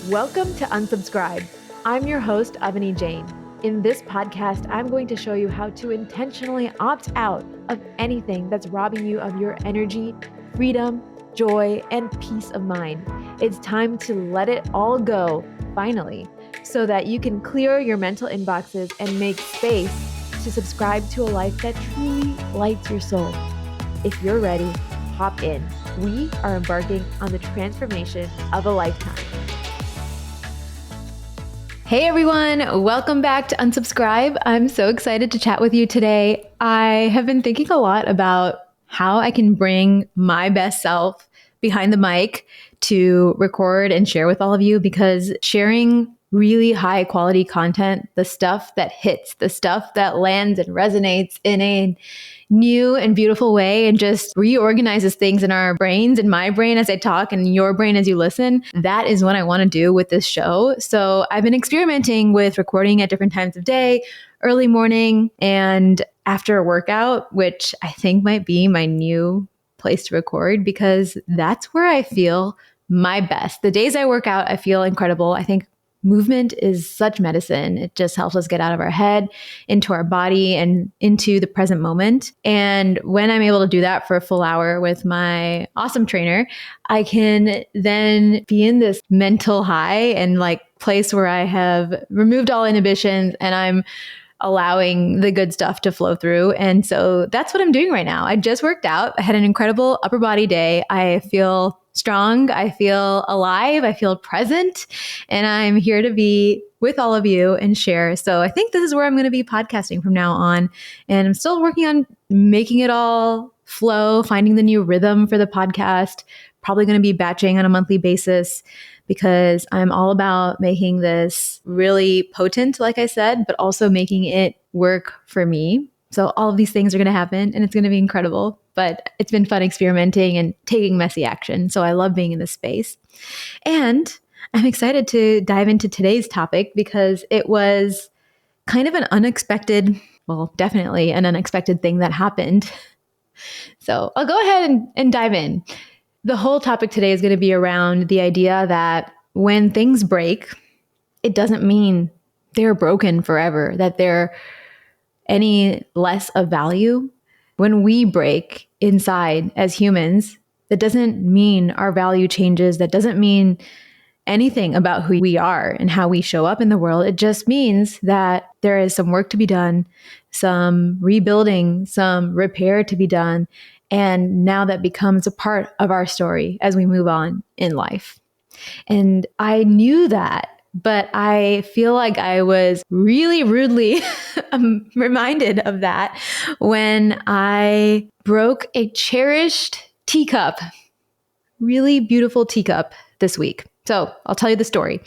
Welcome to Unsubscribe. I'm your host, Avani Jain. In this podcast, I'm going to show you how to intentionally opt out of anything that's robbing you of your energy, freedom, joy, and peace of mind. It's time to let it all go, finally, so that you can clear your mental inboxes and make space to subscribe to a life that truly lights your soul. If you're ready, hop in. We are embarking on the transformation of a lifetime. Hey everyone, welcome back to Unsubscribe. I'm so excited to chat with you today. I have been thinking a lot about how I can bring my best self behind the mic to record and share with all of you, because sharing really high quality content, the stuff that hits, the stuff that lands and resonates in a new and beautiful way and just reorganizes things in our brains, in my brain as I talk and your brain as you listen. That is what I want to do with this show. So I've been experimenting with recording at different times of day, early morning and after a workout, which I think might be my new place to record because that's where I feel my best. The days I work out, I feel incredible. I think movement is such medicine. It just helps us get out of our head, into our body, and into the present moment. And when I'm able to do that for a full hour with my awesome trainer, I can then be in this mental high and like place where I have removed all inhibitions and I'm allowing the good stuff to flow through. And so that's what I'm doing right now. I just worked out. I had an incredible upper body day. I feel strong. I feel alive. I feel present. And I'm here to be with all of you and share. So I think this is where I'm going to be podcasting from now on. And I'm still working on making it all flow, finding the new rhythm for the podcast. Probably going to be batching on a monthly basis because I'm all about making this really potent, like I said, but also making it work for me. So all of these things are going to happen and it's going to be incredible, but it's been fun experimenting and taking messy action. So I love being in this space. And I'm excited to dive into today's topic because it was kind of an unexpected, well, definitely an unexpected thing that happened. So I'll go ahead and dive in. The whole topic today is going to be around the idea that when things break, it doesn't mean they're broken forever, that they're any less of value. When we break inside as humans, that doesn't mean our value changes. That doesn't mean anything about who we are and how we show up in the world. It just means that there is some work to be done, some rebuilding, some repair to be done. And now that becomes a part of our story as we move on in life. And I knew that, but I feel like I was really rudely reminded of that when I broke a cherished teacup, really beautiful teacup this week. So I'll tell you the story.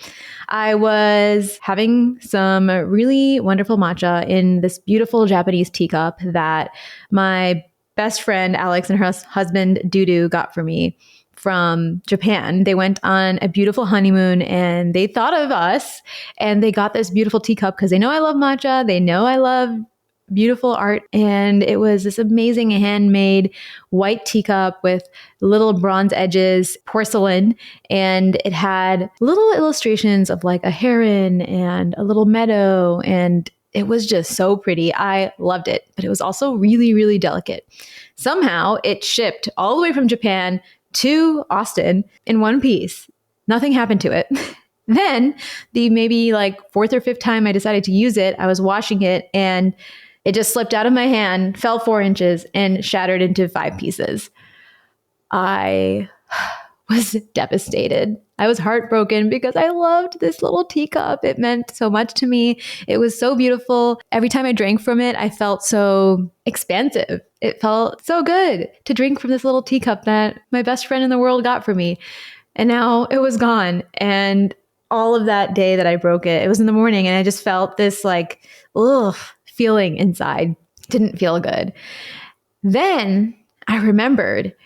I was having some really wonderful matcha in this beautiful Japanese teacup that my best friend Alex and her husband Dudu got for me from Japan. They went on a beautiful honeymoon and they thought of us and they got this beautiful teacup because they know I love matcha. They know I love beautiful art. And it was this amazing handmade white teacup with little bronze edges, porcelain. And it had little illustrations of like a heron and a little meadow. And it was just so pretty. I loved it, but it was also really, really delicate. Somehow it shipped all the way from Japan to Austin in one piece. Nothing happened to it. Then the maybe like fourth or fifth time I decided to use it, I was washing it and it just slipped out of my hand, fell 4 inches and shattered into 5 pieces. I was devastated. I was heartbroken because I loved this little teacup. It meant so much to me. It was so beautiful. Every time I drank from it, I felt so expansive. It felt so good to drink from this little teacup that my best friend in the world got for me. And now it was gone. And all of that day that I broke it, it was in the morning and I just felt this like, feeling inside. Didn't feel good. Then I remembered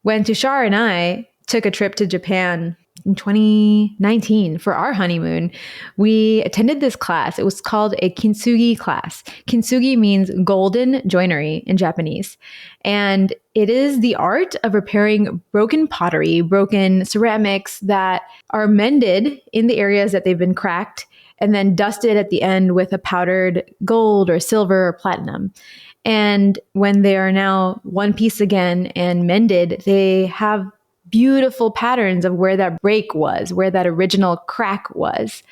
when Tushar and I took a trip to Japan in 2019 for our honeymoon, we attended this class. It was called a Kintsugi class. Kintsugi means golden joinery in Japanese. And it is the art of repairing broken pottery, broken ceramics that are mended in the areas that they've been cracked and then dusted at the end with a powdered gold or silver or platinum. And when they are now one piece again and mended, they have beautiful patterns of where that break was, where that original crack was.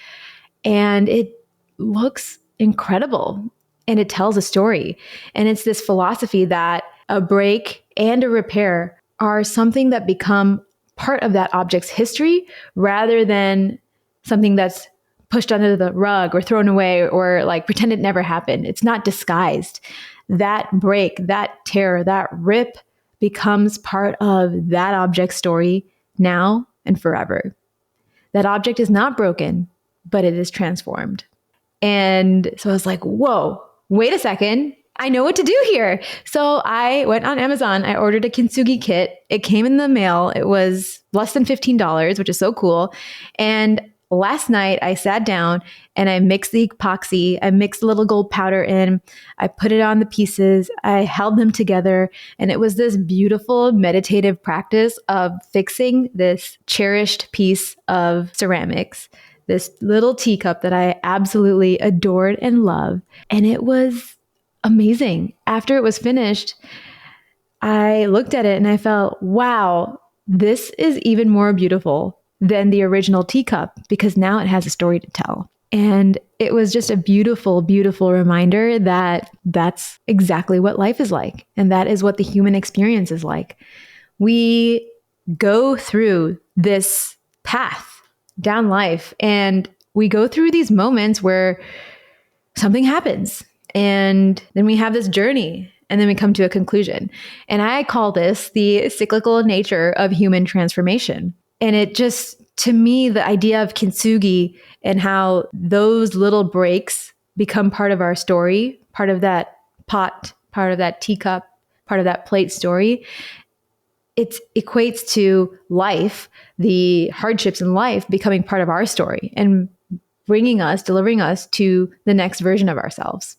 And it looks incredible and it tells a story. And it's this philosophy that a break and a repair are something that become part of that object's history rather than something that's pushed under the rug or thrown away or like pretend it never happened. It's not disguised. That break, that tear, that rip becomes part of that object's story now and forever. That object is not broken, but it is transformed. And so I was like, whoa, wait a second. I know what to do here. So I went on Amazon. I ordered a Kintsugi kit. It came in the mail. It was less than $15, which is so cool. And last night I sat down and I mixed the epoxy. I mixed a little gold powder in. I put it on the pieces. I held them together. And it was this beautiful meditative practice of fixing this cherished piece of ceramics, this little teacup that I absolutely adored and loved. And it was amazing. After it was finished, I looked at it and I felt, wow, this is even more beautiful than the original teacup because now it has a story to tell. And it was just a beautiful, beautiful reminder that that's exactly what life is like. And that is what the human experience is like. We go through this path down life and we go through these moments where something happens and then we have this journey and then we come to a conclusion. And I call this the cyclical nature of human transformation. And it just, to me, the idea of Kintsugi and how those little breaks become part of our story, part of that pot, part of that teacup, part of that plate story, it equates to life, the hardships in life becoming part of our story and bringing us, delivering us to the next version of ourselves.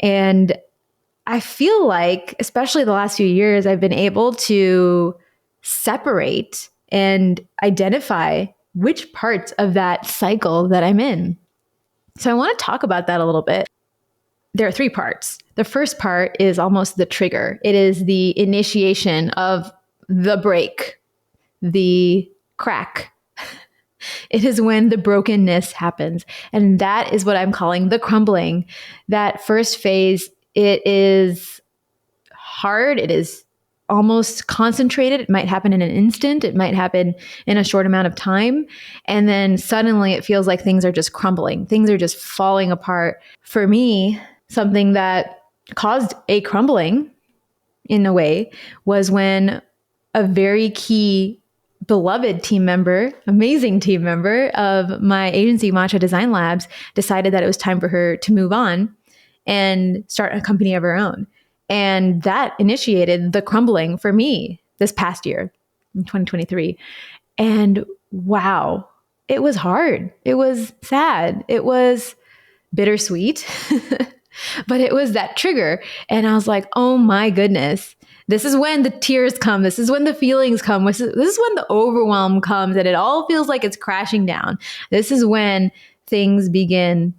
And I feel like, especially the last few years, I've been able to separate and identify which parts of that cycle that I'm in. So I want to talk about that a little bit. There are three parts. The first part is almost the trigger. It is the initiation of the break, the crack. It is when the brokenness happens. And that is what I'm calling the crumbling. That first phase, it is hard. It is almost concentrated. It might happen in an instant. It might happen in a short amount of time. And then suddenly it feels like things are just crumbling. Things are just falling apart. For me, something that caused a crumbling in a way was when a very key beloved team member, amazing team member of my agency, Matcha Design Labs, decided that it was time for her to move on and start a company of her own. And that initiated the crumbling for me this past year, in 2023. And wow, it was hard. It was sad. It was bittersweet, but it was that trigger. And I was like, oh my goodness, this is when the tears come. This is when the feelings come. This is when the overwhelm comes and it all feels like it's crashing down. This is when things begin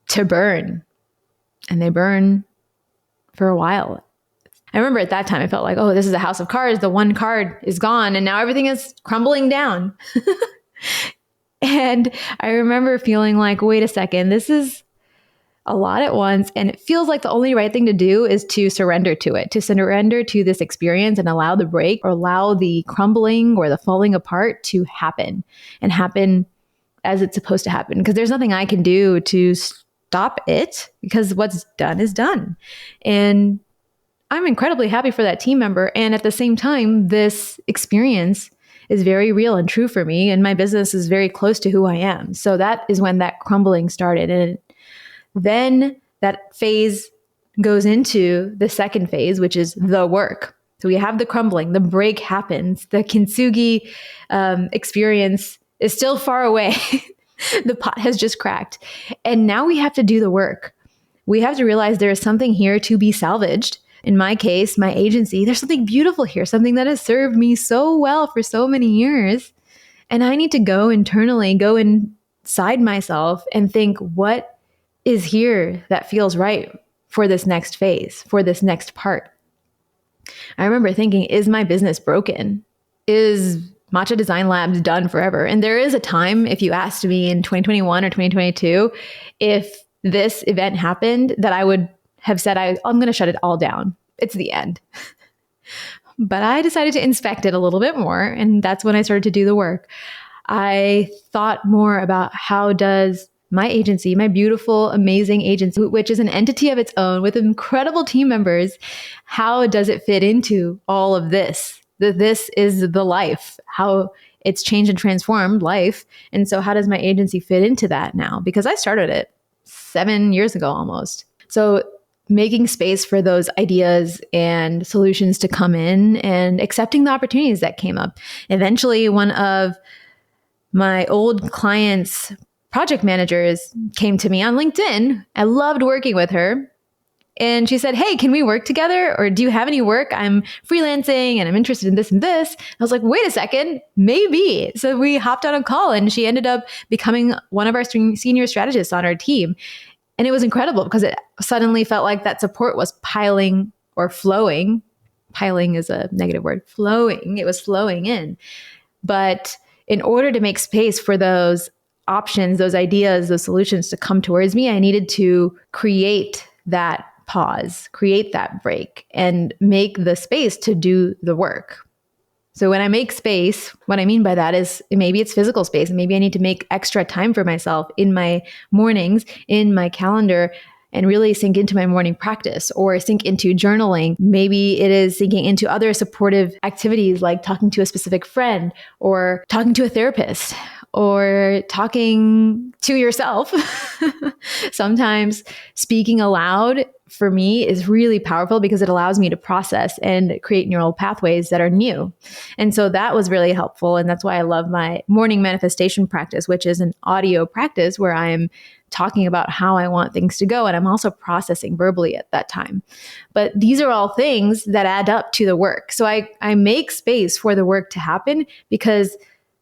to burn, and they burn for a while. I remember at that time, I felt like, oh, this is a house of cards. The one card is gone and now everything is crumbling down. And I remember feeling like, wait a second, this is a lot at once. And it feels like the only right thing to do is to surrender to it, to surrender to this experience and allow the break or allow the crumbling or the falling apart to happen and happen as it's supposed to happen. Because there's nothing I can do to stop it because what's done is done. And I'm incredibly happy for that team member. And at the same time, this experience is very real and true for me. And my business is very close to who I am. So that is when that crumbling started. And then that phase goes into the second phase, which is the work. So we have the crumbling, the break happens, the Kintsugi experience is still far away. The pot has just cracked. And now we have to do the work. We have to realize there is something here to be salvaged. In my case, my agency, there's something beautiful here, something that has served me so well for so many years. And I need to go internally, go inside myself and think, what is here that feels right for this next phase, for this next part? I remember thinking, is my business broken? Is Matcha Design Labs done forever? And there is a time, if you asked me in 2021 or 2022, if this event happened, that I would have said, I'm going to shut it all down. It's the end. But I decided to inspect it a little bit more. And that's when I started to do the work. I thought more about how does my agency, my beautiful, amazing agency, which is an entity of its own with incredible team members, how does it fit into all of this? That this is the life, how it's changed and transformed life. And so how does my agency fit into that now? Because I started it 7 years ago almost. So making space for those ideas and solutions to come in and accepting the opportunities that came up. Eventually, one of my old clients' project managers came to me on LinkedIn. I loved working with her. And she said, hey, can we work together? Or do you have any work? I'm freelancing and I'm interested in this and this. I was like, wait a second, maybe. So we hopped on a call and she ended up becoming one of our senior strategists on our team. And it was incredible because it suddenly felt like that support was piling or flowing. Piling is a negative word. Flowing. It was flowing in. But in order to make space for those options, those ideas, those solutions to come towards me, I needed to create that pause, create that break, and make the space to do the work. So when I make space, what I mean by that is maybe it's physical space, and maybe I need to make extra time for myself in my mornings, in my calendar, and really sink into my morning practice or sink into journaling. Maybe it is sinking into other supportive activities like talking to a specific friend or talking to a therapist or talking to yourself. Sometimes speaking aloud for me is really powerful because it allows me to process and create neural pathways that are new. And so that was really helpful. And that's why I love my morning manifestation practice, which is an audio practice where I'm talking about how I want things to go. And I'm also processing verbally at that time. But these are all things that add up to the work. So I make space for the work to happen because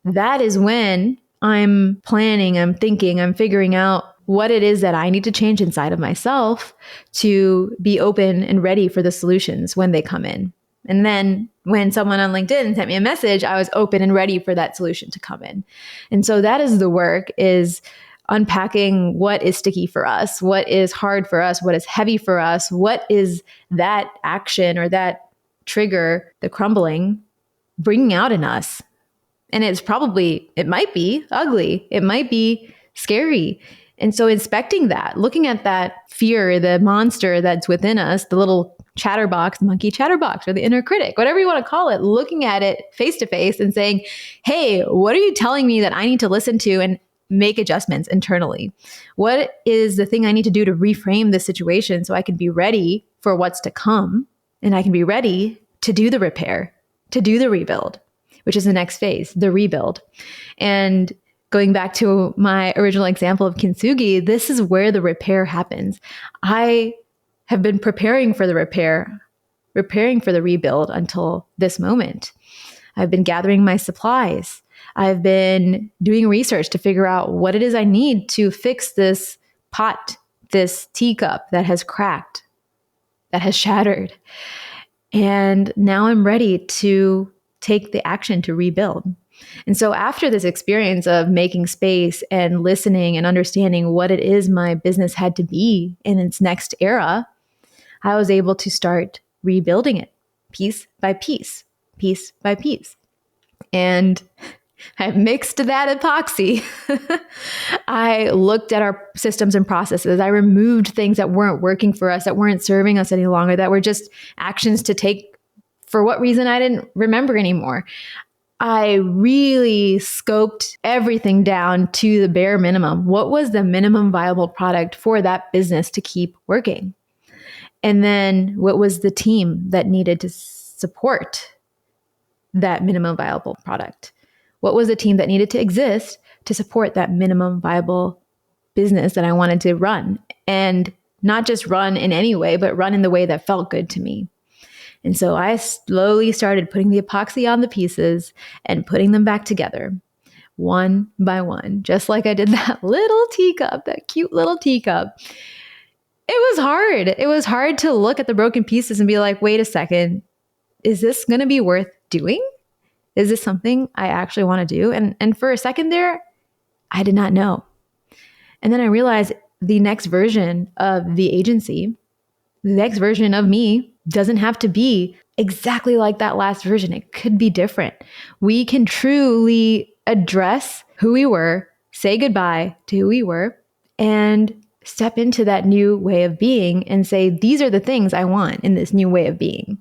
that is when I'm planning, I'm thinking, I'm figuring out what it is that I need to change inside of myself to be open and ready for the solutions when they come in. And then when someone on LinkedIn sent me a message, I was open and ready for that solution to come in. And so that is the work, is unpacking what is sticky for us, what is hard for us, what is heavy for us, what is that action or that trigger, the crumbling, bringing out in us. And it might be ugly, it might be scary. And so inspecting that, looking at that fear, the monster that's within us, the little chatterbox, monkey chatterbox, or the inner critic, whatever you want to call it, looking at it face to face and saying, hey, what are you telling me that I need to listen to and make adjustments internally? What is the thing I need to do to reframe this situation so I can be ready for what's to come and I can be ready to do the repair, to do the rebuild, which is the next phase, the rebuild. And going back to my original example of Kintsugi, this is where the repair happens. I have been preparing for the repair, preparing for the rebuild until this moment. I've been gathering my supplies. I've been doing research to figure out what it is I need to fix this pot, this teacup that has cracked, that has shattered. And now I'm ready to take the action to rebuild. And so after this experience of making space and listening and understanding what it is my business had to be in its next era, I was able to start rebuilding it piece by piece, piece by piece. And I mixed that epoxy. I looked at our systems and processes. I removed things that weren't working for us, that weren't serving us any longer, that were just actions to take for what reason I didn't remember anymore. I really scoped everything down to the bare minimum. What was the minimum viable product for that business to keep working? And then what was the team that needed to support that minimum viable product? What was the team that needed to exist to support that minimum viable business that I wanted to run? And not just run in any way, but run in the way that felt good to me. And so I slowly started putting the epoxy on the pieces and putting them back together one by one, just like I did that little teacup, that cute little teacup. It was hard. It was hard to look at the broken pieces and be like, wait a second, is this going to be worth doing? Is this something I actually want to do? And for a second there, I did not know. And then I realized the next version of the agency, the next version of me doesn't have to be exactly like that last version. It could be different. We can truly address who we were, say goodbye to who we were, and step into that new way of being and say, these are the things I want in this new way of being.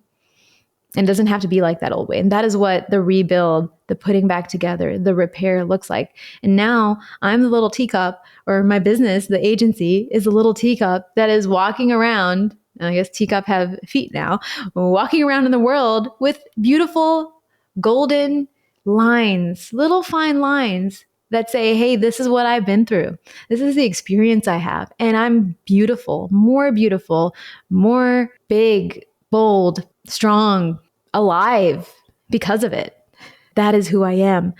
And it doesn't have to be like that old way. And that is what the rebuild, the putting back together, the repair looks like. And now I'm the little teacup, or my business, the agency, is a little teacup that is walking around. I guess teacup have feet now, walking around in the world with beautiful golden lines, little fine lines that say, hey, this is what I've been through. This is the experience I have. And I'm beautiful, more big, bold, strong, alive because of it. That is who I am.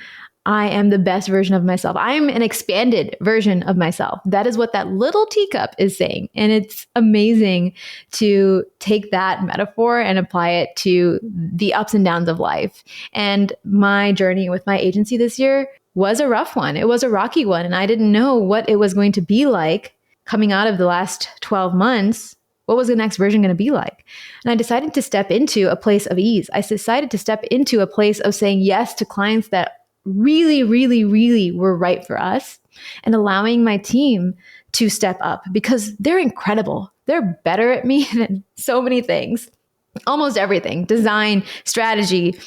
I am the best version of myself. I am an expanded version of myself. That is what that little teacup is saying. And it's amazing to take that metaphor and apply it to the ups and downs of life. And my journey with my agency this year was a rough one. It was a rocky one. And I didn't know what it was going to be like coming out of the last 12 months. What was the next version going to be like? And I decided to step into a place of ease. I decided to step into a place of saying yes to clients that really, really, really were right for us, and allowing my team to step up because they're incredible. They're better at me than so many things, almost everything, design, strategy,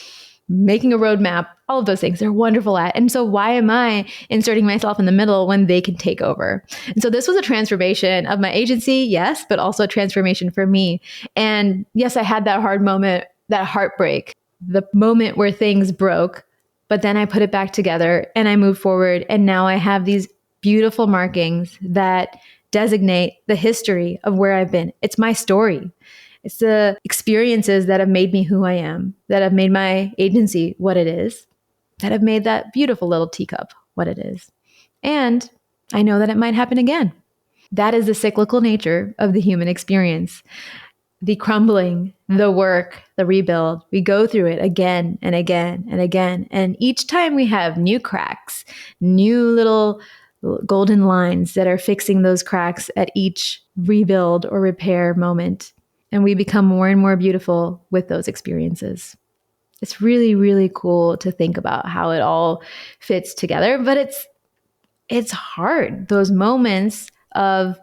making a roadmap, all of those things they're wonderful at. And so why am I inserting myself in the middle when they can take over? And so this was a transformation of my agency, yes, but also a transformation for me. And yes, I had that hard moment, that heartbreak, the moment where things broke. But then I put it back together and I moved forward. And now I have these beautiful markings that designate the history of where I've been. It's my story. It's the experiences that have made me who I am, that have made my agency what it is, that have made that beautiful little teacup what it is. And I know that it might happen again. That is the cyclical nature of the human experience. The crumbling, the work, the rebuild, we go through it again and again and again. And each time we have new cracks, new little golden lines that are fixing those cracks at each rebuild or repair moment. And we become more and more beautiful with those experiences. It's really, really cool to think about how it all fits together, but it's hard. Those moments of,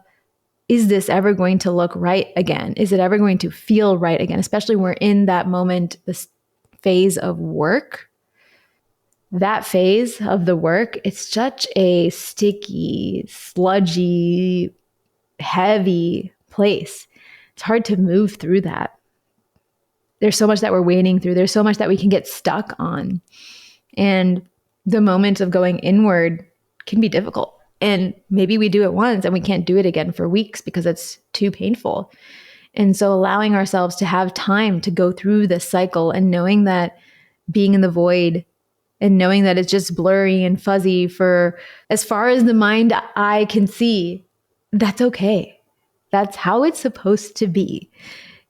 is this ever going to look right again? Is it ever going to feel right again? Especially when we're in that moment, this phase of work. That phase of the work, it's such a sticky, sludgy, heavy place. It's hard to move through that. There's so much that we're wading through. There's so much that we can get stuck on. And the moment of going inward can be difficult. And maybe we do it once and we can't do it again for weeks because it's too painful. And so allowing ourselves to have time to go through this cycle and knowing that being in the void and knowing that it's just blurry and fuzzy for as far as the mind eye can see, that's okay. That's how it's supposed to be.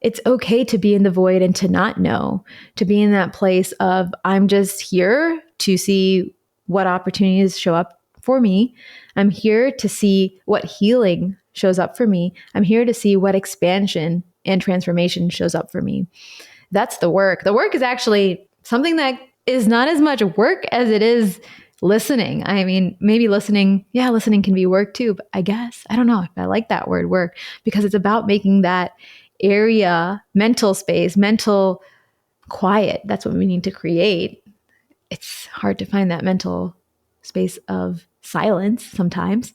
It's okay to be in the void and to not know, to be in that place of, I'm just here to see what opportunities show up for me. I'm here to see what healing shows up for me. I'm here to see what expansion and transformation shows up for me. That's the work. The work is actually something that is not as much work as it is listening. I mean, maybe listening can be work too, but I guess, I don't know if I like that word work, because it's about making that area, mental space, mental quiet. That's what we need to create. It's hard to find that mental space of silence sometimes.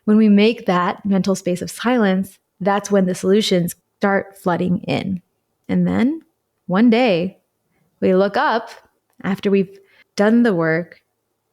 When we make that mental space of silence, that's when the solutions start flooding in. And then one day we look up after we've done the work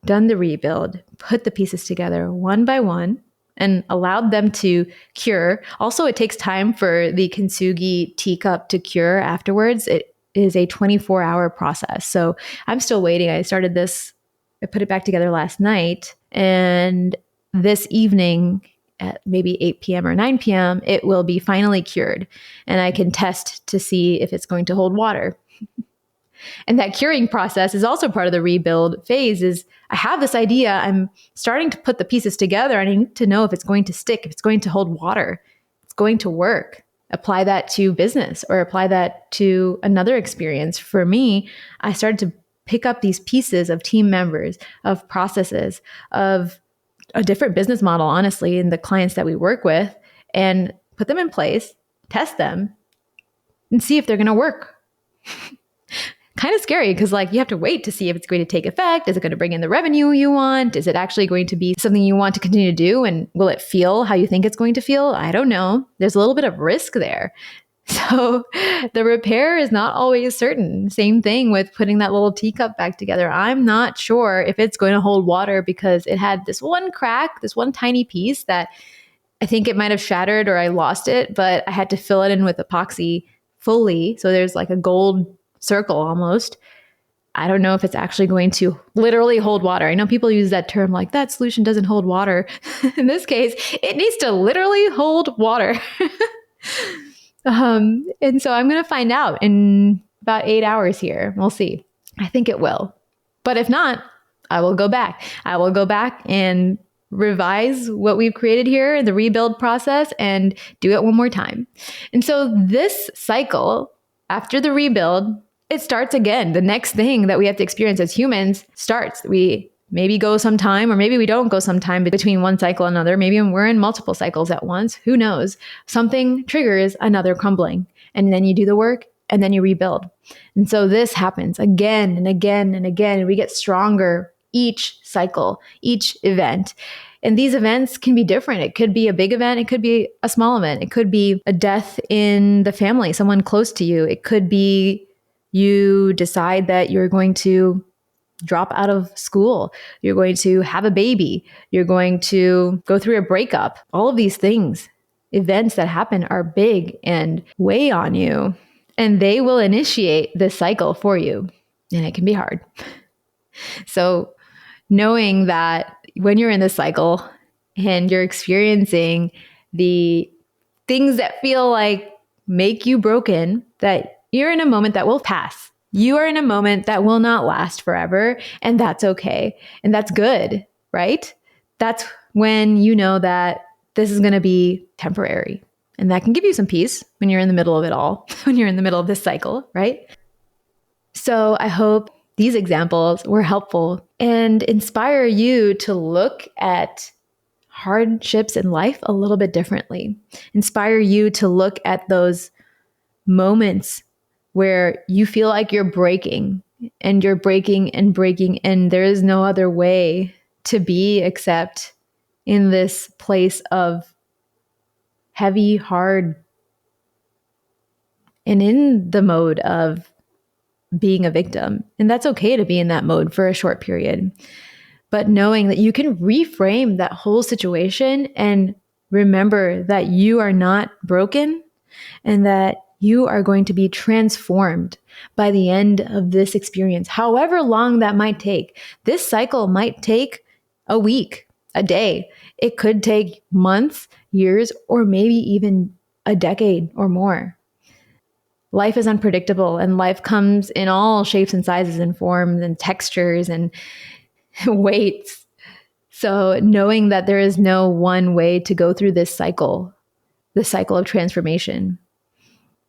done the rebuild, put the pieces together one by one, and allowed them to cure. Also, it takes time for the Kintsugi teacup to cure afterwards. It is a 24-hour process. So I'm still waiting. I put it back together last night, and this evening at maybe 8 p.m. or 9 p.m., it will be finally cured. And I can test to see if it's going to hold water. And that curing process is also part of the rebuild phase. Is I have this idea, I'm starting to put the pieces together. I need to know if it's going to stick, if it's going to hold water, it's going to work. Apply that to business or apply that to another experience. For me, I started to pick up these pieces of team members, of processes, of a different business model, honestly, in the clients that we work with, and put them in place, test them, and see if they're going to work. Kind of scary because you have to wait to see if it's going to take effect. Is it going to bring in the revenue you want? Is it actually going to be something you want to continue to do? And will it feel how you think it's going to feel? I don't know. There's a little bit of risk there. So the repair is not always certain. Same thing with putting that little teacup back together. I'm not sure if it's going to hold water because it had this one crack, this one tiny piece that I think it might have shattered or I lost it, but I had to fill it in with epoxy fully. So there's a gold circle almost. I don't know if it's actually going to literally hold water. I know people use that term that solution doesn't hold water. In this case, it needs to literally hold water. And so I'm going to find out in about 8 hours here. We'll see. I think it will. But if not, I will go back. I will go back and revise what we've created here, the rebuild process, and do it one more time. And so this cycle, after the rebuild, it starts again. The next thing that we have to experience as humans starts. We maybe go some time, or maybe we don't go some time between one cycle and another. Maybe we're in multiple cycles at once. Who knows? Something triggers another crumbling. And then you do the work and then you rebuild. And so this happens again and again and again. And we get stronger each cycle, each event. And these events can be different. It could be a big event. It could be a small event. It could be a death in the family, someone close to you. It could be you decide that you're going to drop out of school. You're going to have a baby. You're going to go through a breakup. All of these things, events that happen, are big and weigh on you. And they will initiate this cycle for you. And it can be hard. So knowing that when you're in this cycle and you're experiencing the things that feel make you broken, that you're in a moment that will pass. You are in a moment that will not last forever, and that's okay. And that's good, right? That's when you know that this is going to be temporary. And that can give you some peace when you're in the middle of it all, when you're in the middle of this cycle, right? So I hope these examples were helpful and inspire you to look at hardships in life a little bit differently. Inspire you to look at those moments where you feel like you're breaking and you're breaking and breaking, and there is no other way to be except in this place of heavy, hard, and in the mode of being a victim. And that's okay to be in that mode for a short period. But knowing that you can reframe that whole situation and remember that you are not broken and that you are going to be transformed by the end of this experience, however long that might take. This cycle might take a week, a day. It could take months, years, or maybe even a decade or more. Life is unpredictable, and life comes in all shapes and sizes and forms and textures and weights. So knowing that there is no one way to go through this cycle of transformation,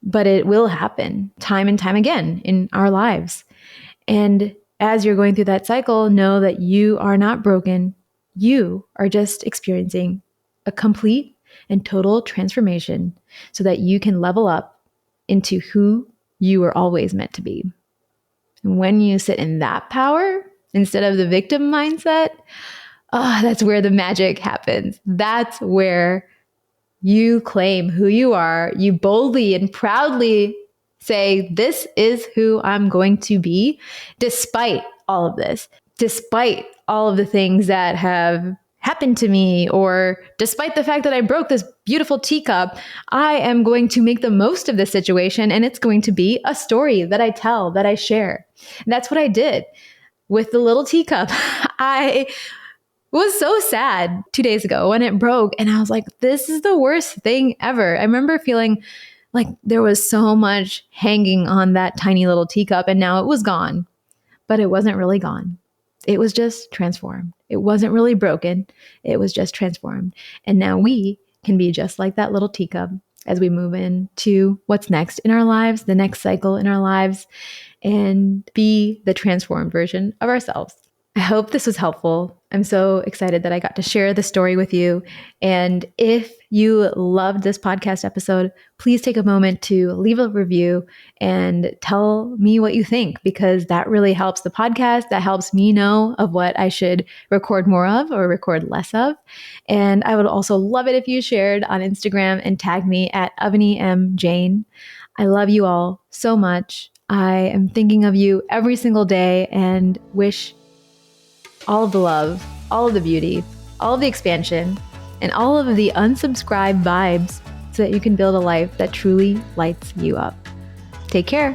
but it will happen time and time again in our lives. And as you're going through that cycle, know that you are not broken. You are just experiencing a complete and total transformation so that you can level up into who you were always meant to be. And when you sit in that power instead of the victim mindset, that's where the magic happens. That's where you claim who you are. You boldly and proudly say, this is who I'm going to be, despite all of this, despite all of the things that have happened to me, or despite the fact that I broke this beautiful teacup, I am going to make the most of this situation, and it's going to be a story that I tell, that I share. And that's what I did with the little teacup. I was so sad 2 days ago when it broke, and I was like, this is the worst thing ever. I remember feeling like there was so much hanging on that tiny little teacup, and now it was gone, but it wasn't really gone. It was just transformed. It wasn't really broken. It was just transformed. And now we can be just like that little teacup as we move into what's next in our lives, the next cycle in our lives, and be the transformed version of ourselves. I hope this was helpful. I'm so excited that I got to share the story with you. And if you loved this podcast episode, please take a moment to leave a review and tell me what you think, because that really helps the podcast. That helps me know of what I should record more of or record less of. And I would also love it if you shared on Instagram and tagged me at Avani M. Jane. I love you all so much. I am thinking of you every single day and wish all of the love, all of the beauty, all of the expansion, and all of the unsubscribed vibes so that you can build a life that truly lights you up. Take care.